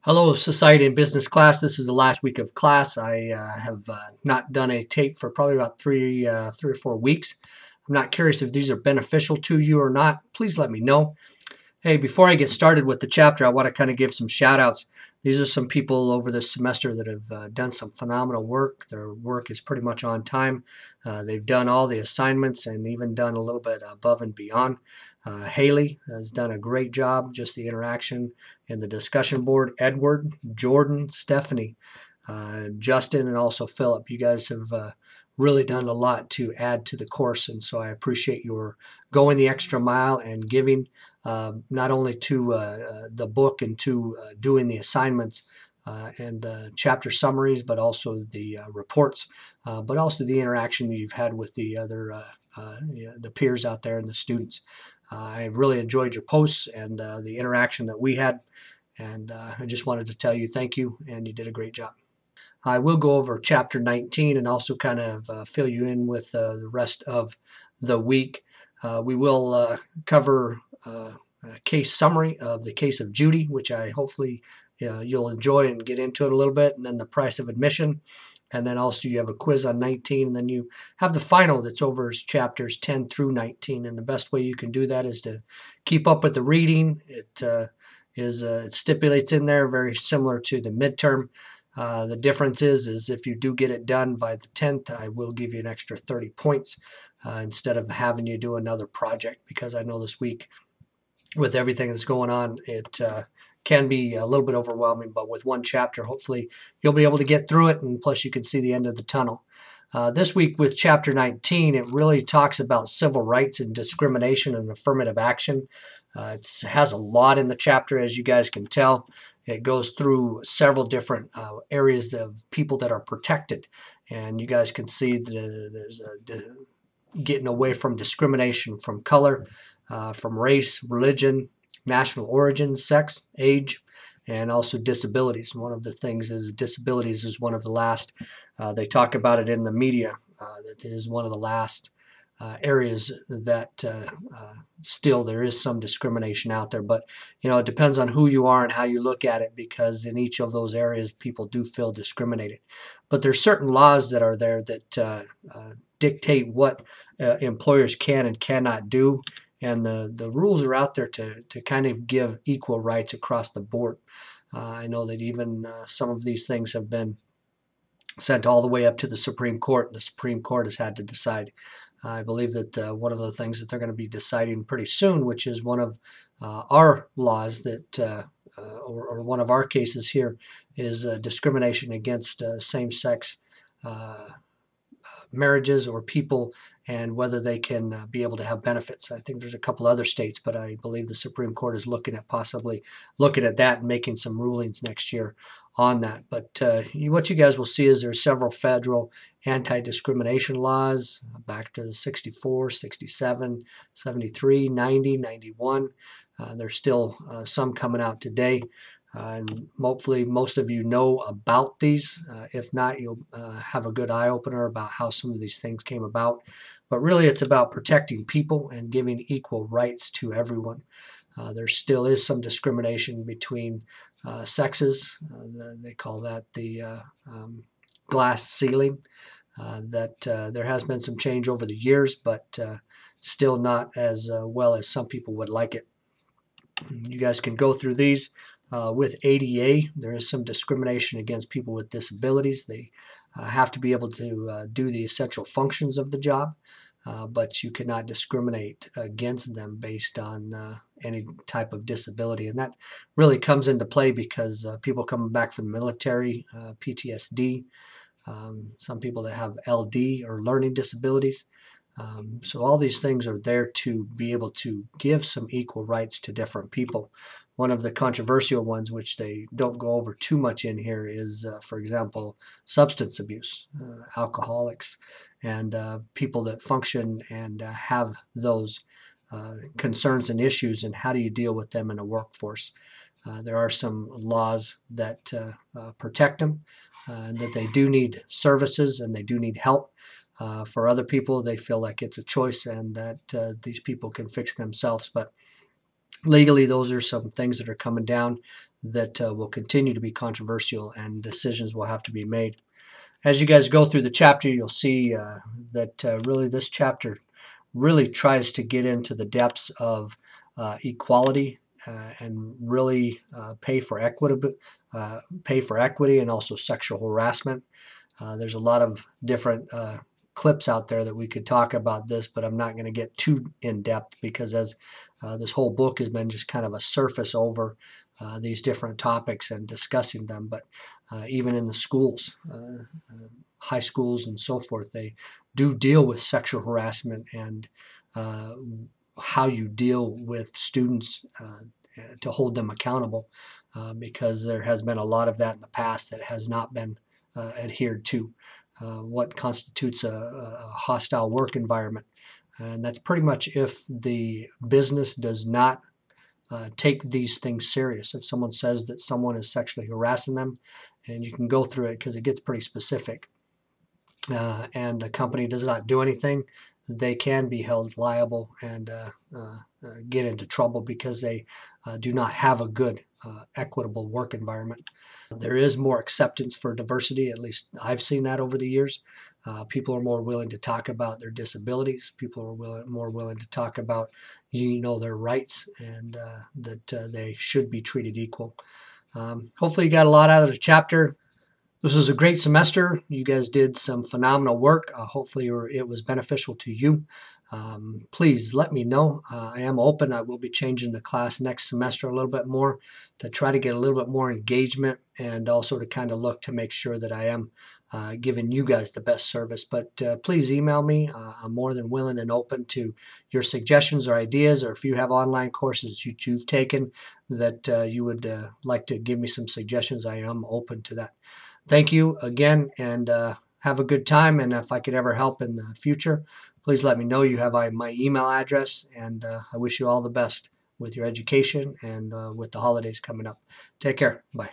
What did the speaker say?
Hello, Society and Business class. This is the last week of class. I have not done a tape for probably about three or 4 weeks. I'm not curious if these are beneficial to you or not. Please let me know. Hey, before I get started with the chapter, I want to kind of give some shout outs. These are some people over this semester that have done some phenomenal work. Their work is pretty much on time. They've done all the assignments and even done a little bit above and beyond. Haley has done a great job, just the interaction in the discussion board. Edward, Jordan, Stephanie, Justin, and also Philip. You guys have really done a lot to add to the course, and so I appreciate your going the extra mile and giving not only to the book and to doing the assignments and the chapter summaries, but also the reports, but also the interaction that you've had with the other the peers out there and the students. I really enjoyed your posts and the interaction that we had, and I just wanted to tell you thank you, and you did a great job. I will go over chapter 19 and also kind of fill you in with the rest of the week. We will cover a case summary of the case of Judy, which I hopefully you'll enjoy and get into it a little bit, and then the price of admission. And then also you have a quiz on 19, and then you have the final that's over chapters 10 through 19. And the best way you can do that is to keep up with the reading. It stipulates in there very similar to the midterm. The difference is if you do get it done by the 10th, I will give you an extra 30 points instead of having you do another project, because I know this week with everything that's going on, it can be a little bit overwhelming, but with one chapter, hopefully you'll be able to get through it, and plus you can see the end of the tunnel. This week with chapter 19, it really talks about civil rights and discrimination and affirmative action. It has a lot in the chapter, as you guys can tell. It goes through several different areas of people that are protected, and you guys can see there's getting away from discrimination from color, from race, religion, national origin, sex, age, and also disabilities. One of the things is disabilities is one of the last, they talk about it in the media, that is one of the last areas that still there is some discrimination out there. But it depends on who you are and how you look at it, because in each of those areas people do feel discriminated. But there's certain laws that are there that dictate what employers can and cannot do, and the rules are out there to kind of give equal rights across the board. I know that even some of these things have been sent all the way up to the Supreme Court. The Supreme Court has had to decide. I believe that one of the things that they're going to be deciding pretty soon, which is one of our laws that, or one of our cases here, is discrimination against same-sex marriages or people, and whether they can be able to have benefits. I think there's a couple other states, but I believe the Supreme Court is looking at possibly looking at that and making some rulings next year on that. But what you guys will see is there's several federal anti-discrimination laws back to 64, 67, 73, 90, 91. There's still some coming out today. And hopefully most of you know about these. If not, you'll have a good eye-opener about how some of these things came about. But really it's about protecting people and giving equal rights to everyone. There still is some discrimination between sexes. They call that the glass ceiling. There has been some change over the years, but still not as well as some people would like it. You guys can go through these. With ADA, there is some discrimination against people with disabilities. They have to be able to do the essential functions of the job, but you cannot discriminate against them based on any type of disability. And that really comes into play because people coming back from the military, PTSD, some people that have LD or learning disabilities. So all these things are there to be able to give some equal rights to different people. One of the controversial ones, which they don't go over too much in here, is, for example, substance abuse, alcoholics, and people that function and have those concerns and issues, and how do you deal with them in a workforce. There are some laws that protect them, and that they do need services and they do need help. For other people, they feel like it's a choice and that these people can fix themselves. But Legally, those are some things that are coming down that will continue to be controversial, and decisions will have to be made. As you guys go through the chapter, you'll see that really this chapter really tries to get into the depths of equality and really pay for equity, and also sexual harassment. There's a lot of different clips out there that we could talk about this, but I'm not going to get too in depth, because as this whole book has been just kind of a surface over these different topics and discussing them. But even in the schools, high schools and so forth, they do deal with sexual harassment, and uh, how you deal with students to hold them accountable, because there has been a lot of that in the past that has not been adhered to. What constitutes a hostile work environment? And that's pretty much if the business does not take these things serious. If someone says that someone is sexually harassing them, and you can go through it because it gets pretty specific, and the company does not do anything, they can be held liable and get into trouble, because they do not have a good, equitable work environment. There is more acceptance for diversity, at least I've seen that over the years. People are more willing to talk about their disabilities. People are more willing to talk about, their rights, and that they should be treated equal. Hopefully you got a lot out of the chapter. This was a great semester. You guys did some phenomenal work. Hopefully it was beneficial to you. Please let me know. I am open. I will be changing the class next semester a little bit more, to try to get a little bit more engagement, and also to kind of look to make sure that I am giving you guys the best service. But please email me. I'm more than willing and open to your suggestions or ideas, or if you have online courses you've taken that you would like to give me some suggestions, I am open to that. Thank you again, and have a good time. And if I could ever help in the future, please let me know. You have my email address, and I wish you all the best with your education and with the holidays coming up. Take care. Bye.